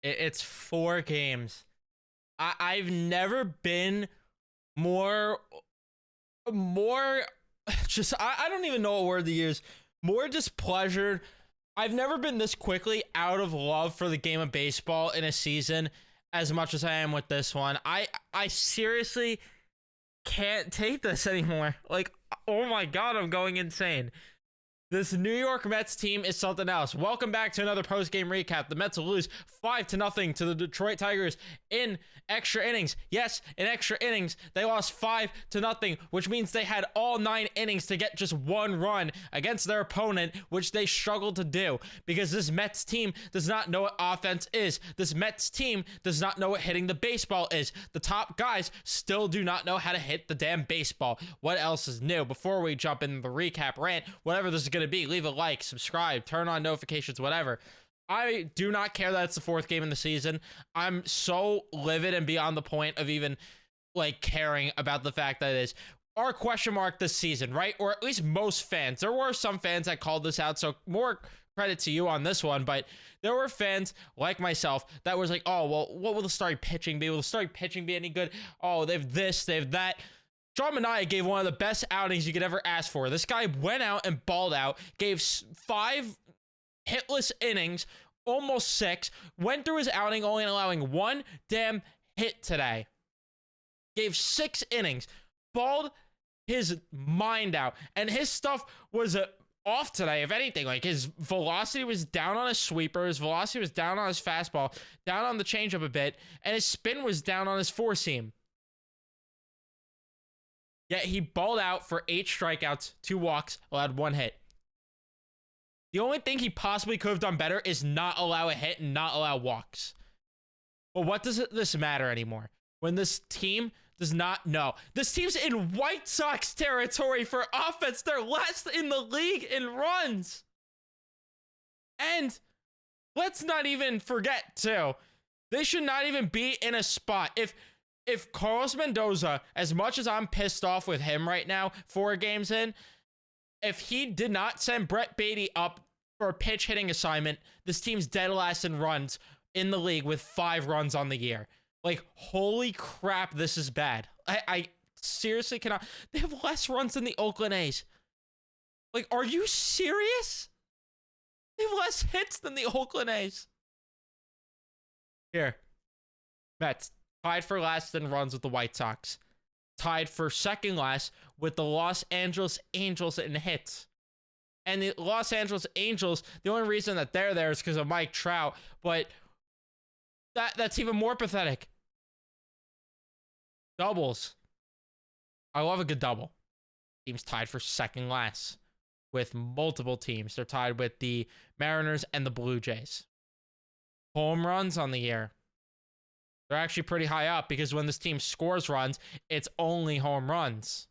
It's 4 games. I've never been more more just I don't even know what word to use. More displeasured. I've never been this quickly out of love for the game of baseball in a season as much as I am with this one. I seriously can't take this anymore. Like, oh my god, I'm going insane. This New York Mets team is something else. Welcome back to another post-game recap. The Mets will lose 5-0 to the Detroit Tigers in extra innings. Yes, in extra innings, they lost 5-0, which means they had all 9 innings to get just 1 run against their opponent, which they struggled to do because this Mets team does not know what offense is. This Mets team does not know what hitting the baseball is. The top guys still do not know how to hit the damn baseball. What else is new? Before we jump into the recap rant, whatever this is going to be, leave a like, subscribe, turn on notifications, whatever. I do not care that it's the 4th game in the season. I'm so livid and beyond the point of even like caring about the fact that it is our question mark this season, right? Or at least most fans. There were some fans that called this out, so more credit to you on this one, but there were fans like myself that was like, oh, well, what will the starting pitching be? Will the starting pitching be any good? Oh, they have this, they have that. Sean Manaea gave one of the best outings you could ever ask for. This guy went out and balled out, gave 5 hitless innings, almost 6, went through his outing only allowing 1 damn hit today. Gave 6 innings, balled his mind out, and his stuff was off today, if anything. Like, his velocity was down on his sweeper, his velocity was down on his fastball, down on the changeup a bit, and his spin was down on his 4-seam. Yet he balled out for 8 strikeouts, 2 walks, allowed 1 hit. The only thing he possibly could have done better is not allow a hit and not allow walks. But what does this matter anymore? When this team does not know. This team's in White Sox territory for offense. They're last in the league in runs. And let's not even forget, too, they should not even be in a spot. If Carlos Mendoza, as much as I'm pissed off with him right now, 4 games in, if he did not send Brett Beatty up for a pitch hitting assignment, this team's dead last in runs in the league with 5 runs on the year. Like, holy crap, this is bad. I seriously cannot. They have less runs than the Oakland A's. Like, are you serious? They have less hits than the Oakland A's. Here. Mets. Tied for last in runs with the White Sox. Tied for second last with the Los Angeles Angels in hits. And the Los Angeles Angels, the only reason that they're there is because of Mike Trout, but that's even more pathetic. Doubles. I love a good double. Team's tied for second last with multiple teams. They're tied with the Mariners and the Blue Jays. Home runs on the year. They're actually pretty high up because when this team scores runs, it's only home runs.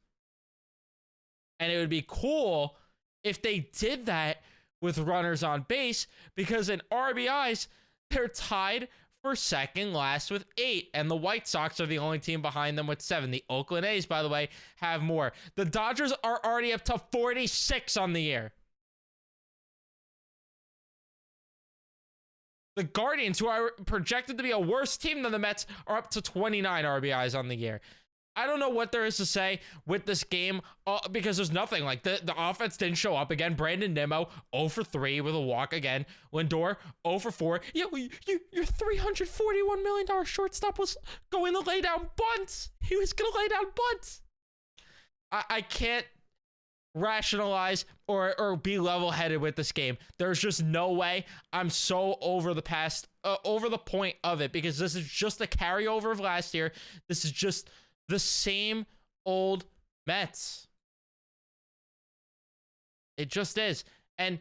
And it would be cool if they did that with runners on base because in RBIs, they're tied for second last with 8. And the White Sox are the only team behind them with 7. The Oakland A's, by the way, have more. The Dodgers are already up to 46 on the year. The Guardians, who are projected to be a worse team than the Mets, are up to 29 RBIs on the year. I don't know what there is to say with this game because there's nothing. Like, the offense didn't show up again. Brandon Nimmo, 0 for 3 with a walk again. Lindor, 0 for 4. Your $341 million shortstop was going to lay down bunts. He was going to lay down bunts. I can't rationalize or be level-headed with this game. There's just no way. I'm so over the point of it because this is just a carryover of last year. This is just the same old Mets. It just is. And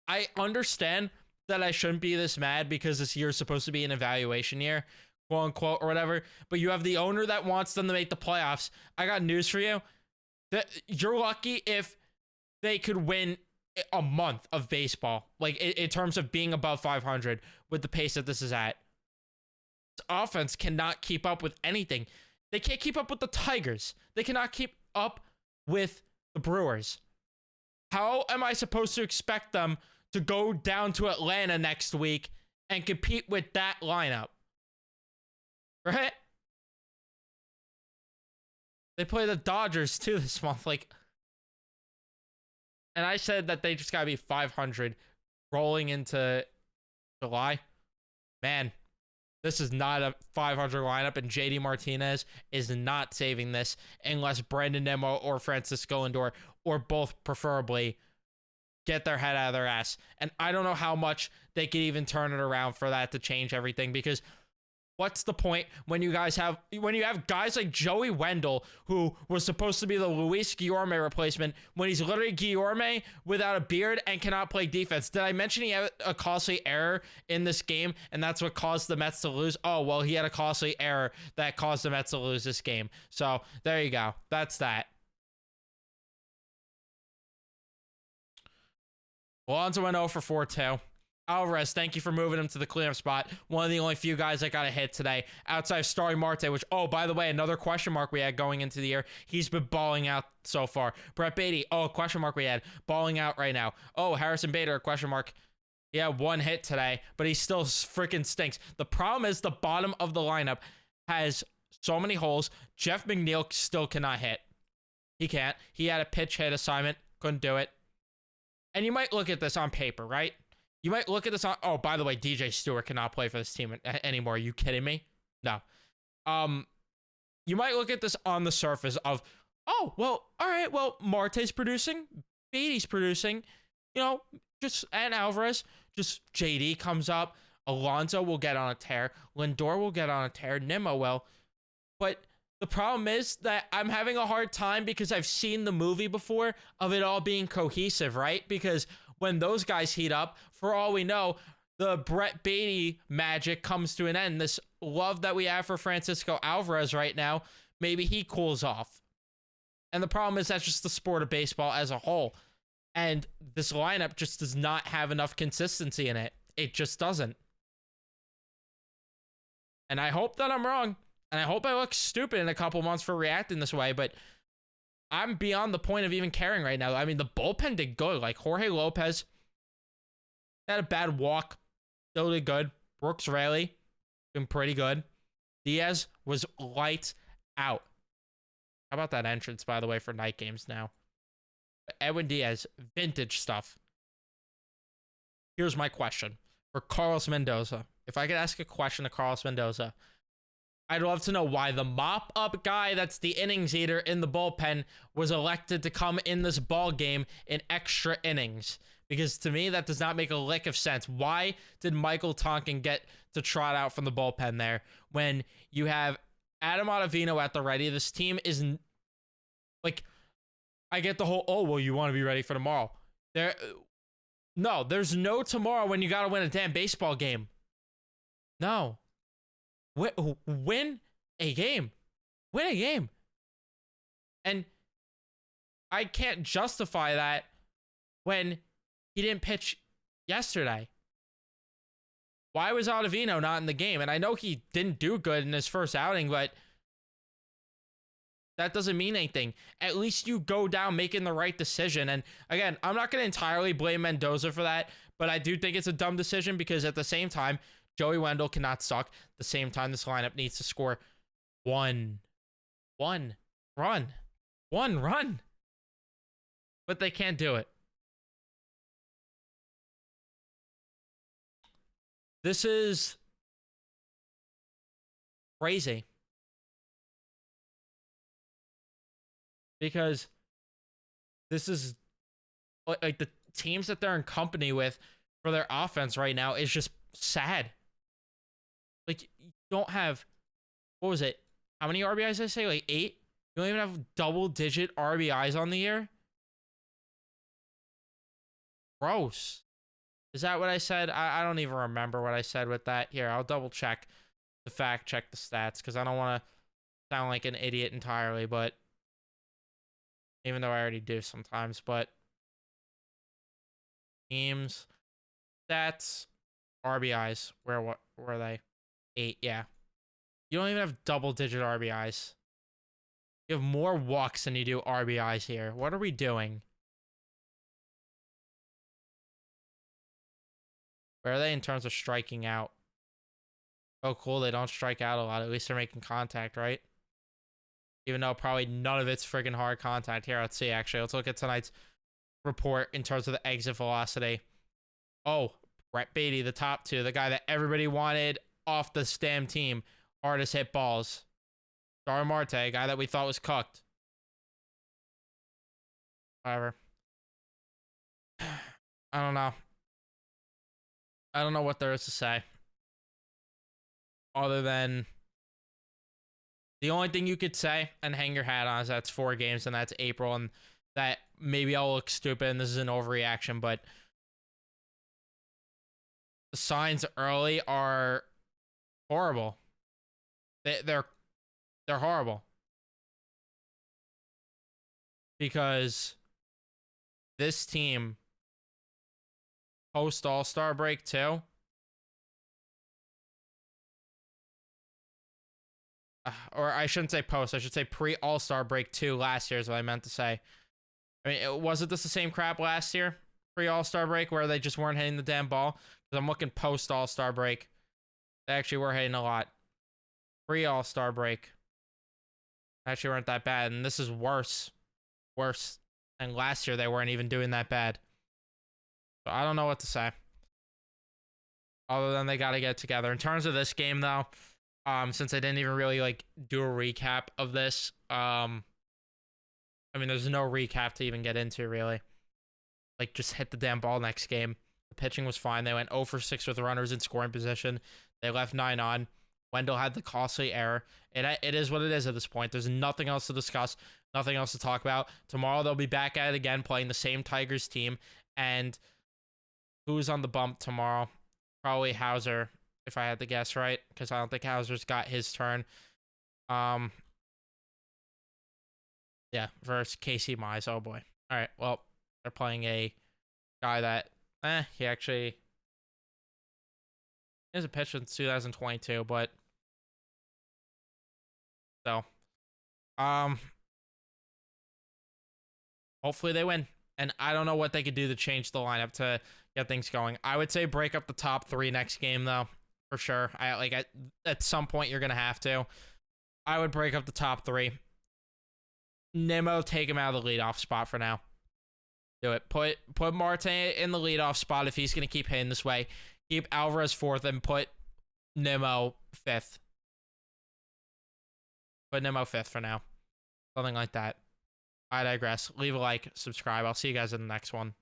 I understand that I shouldn't be this mad because this year is supposed to be an evaluation year, quote unquote, or whatever, but you have the owner that wants them to make the playoffs. I got news for you. You're lucky if they could win a month of baseball, like in terms of being above 500 with the pace that this is at. This offense cannot keep up with anything. They can't keep up with the Tigers. They cannot keep up with the Brewers. How am I supposed to expect them to go down to Atlanta next week and compete with that lineup. Right? They play the Dodgers too this month. Like, and I said that they just gotta be 500 rolling into July. Man, this is not a 500 lineup, and JD Martinez is not saving this unless Brandon Nimmo or Francisco Lindor, or both preferably, get their head out of their ass. And I don't know how much they could even turn it around for that to change everything, because what's the point when you have guys like Joey Wendell, who was supposed to be the Luis Guillorme replacement, when he's literally Guillorme without a beard and cannot play defense? Did I mention he had a costly error in this game, and that's what caused the Mets to lose? Oh, well, he had a costly error that caused the Mets to lose this game. So there you go. That's that. Alonso went 0 for 4-2. Alvarez, thank you for moving him to the cleanup spot. One of the only few guys that got a hit today, outside of Starling Marte, which, oh, by the way, another question mark we had going into the year. He's been balling out so far. Brett Beatty, oh, question mark we had, balling out right now. Oh, Harrison Bader, question mark. He had one hit today, but he still freaking stinks. The problem is the bottom of the lineup has so many holes. Jeff McNeil still cannot hit. He can't. He had a pitch hit assignment, couldn't do it. And you might look at this on paper, right? You might look at this on, oh, by the way, DJ Stewart cannot play for this team anymore. Are you kidding me? No. You might look at this on the surface of, oh, well, all right, well, Marte's producing, Beatty's producing, and Alvarez, just JD comes up, Alonso will get on a tear, Lindor will get on a tear, Nimmo will. But the problem is that I'm having a hard time, because I've seen the movie before of it all being cohesive, right? Because when those guys heat up, for all we know, the Brett Beatty magic comes to an end. This love that we have for Francisco Alvarez right now, maybe he cools off. And the problem is that's just the sport of baseball as a whole. And this lineup just does not have enough consistency in it. It just doesn't. And I hope that I'm wrong. And I hope I look stupid in a couple months for reacting this way, but I'm beyond the point of even caring right now. I mean, the bullpen did good. Like, Jorge Lopez had a bad walk, still did good. Brooks Raley, been pretty good. Diaz was lights out. How about that entrance, by the way, for night games now? Edwin Diaz, vintage stuff. Here's my question for Carlos Mendoza. If I could ask a question to Carlos Mendoza, I'd love to know why the mop-up guy that's the innings eater in the bullpen was elected to come in this ball game in extra innings. Because to me, that does not make a lick of sense. Why did Michael Tonkin get to trot out from the bullpen there when you have Adam Ottavino at the ready? This team isn't, like, I get the whole, oh, well, you want to be ready for tomorrow. No, there's no tomorrow when you got to win a damn baseball game. No. Win a game. Win a game. And I can't justify that when he didn't pitch yesterday. Why was Ottavino not in the game? And I know he didn't do good in his first outing, but that doesn't mean anything. At least you go down making the right decision. And again, I'm not going to entirely blame Mendoza for that, but I do think it's a dumb decision, because at the same time, Joey Wendell cannot suck. At the same time, this lineup needs to score one run. But they can't do it. This is crazy. Because this is like the teams that they're in company with for their offense right now is just sad. Like, you don't have, what was it? How many RBIs did I say? Like 8? You don't even have double-digit RBIs on the year? Gross. Is that what I said? I don't even remember what I said with that. Here, I'll double-check the fact check the stats, because I don't want to sound like an idiot entirely, but even though I already do sometimes, but teams, stats, RBIs, what were they? 8, yeah. You don't even have double-digit RBIs. You have more walks than you do RBIs here. What are we doing? Where are they in terms of striking out? Oh, cool. They don't strike out a lot. At least they're making contact, right? Even though probably none of it's friggin' hard contact. Here, let's see, actually. Let's look at tonight's report in terms of the exit velocity. Oh, Brett Beatty, the top two. The guy that everybody wanted off the STAM team. Hardest hit balls. Dar Marte, a guy that we thought was cooked. Whatever. I don't know. I don't know what there is to say. Other than the only thing you could say and hang your hat on is that's 4 games and that's April, and that maybe I'll look stupid and this is an overreaction, but the signs early are horrible. They're horrible. Because this team post All-Star break too. Or I shouldn't say post, I should say pre-All-Star break 2 last year is what I meant to say. I mean, wasn't this the same crap last year? Pre-All-Star break where they just weren't hitting the damn ball? Because I'm looking post-All-Star break. They actually were hitting a lot. Pre-All-Star break. Actually weren't that bad, and this is worse. Worse. And last year they weren't even doing that bad. So I don't know what to say. Other than they got to get together. In terms of this game, though, since I didn't even really like do a recap of this, I mean, there's no recap to even get into, really. Like, just hit the damn ball next game. The pitching was fine. They went 0 for 6 with runners in scoring position. They left 9 on. Wendell had the costly error. It is what it is at this point. There's nothing else to discuss, nothing else to talk about. Tomorrow they'll be back at it again, playing the same Tigers team. And who's on the bump tomorrow? Probably Hauser, if I had to guess, right? Because I don't think Hauser's got his turn. Yeah, versus Casey Mize. Oh boy. All right. Well, they're playing a guy that, he actually is a pitch in 2022, but so, hopefully they win. And I don't know what they could do to change the lineup to get things going. I would say break up the top 3 next game, though, for sure. At some point you're gonna have to. I would break up the top 3. Nimmo, take him out of the leadoff spot for now. Do it. Put Marte in the leadoff spot if he's gonna keep hitting this way. Keep Alvarez 4th and put Nimmo 5th. Put Nimmo 5th for now. Something like that. I digress. Leave a like, subscribe. I'll see you guys in the next one.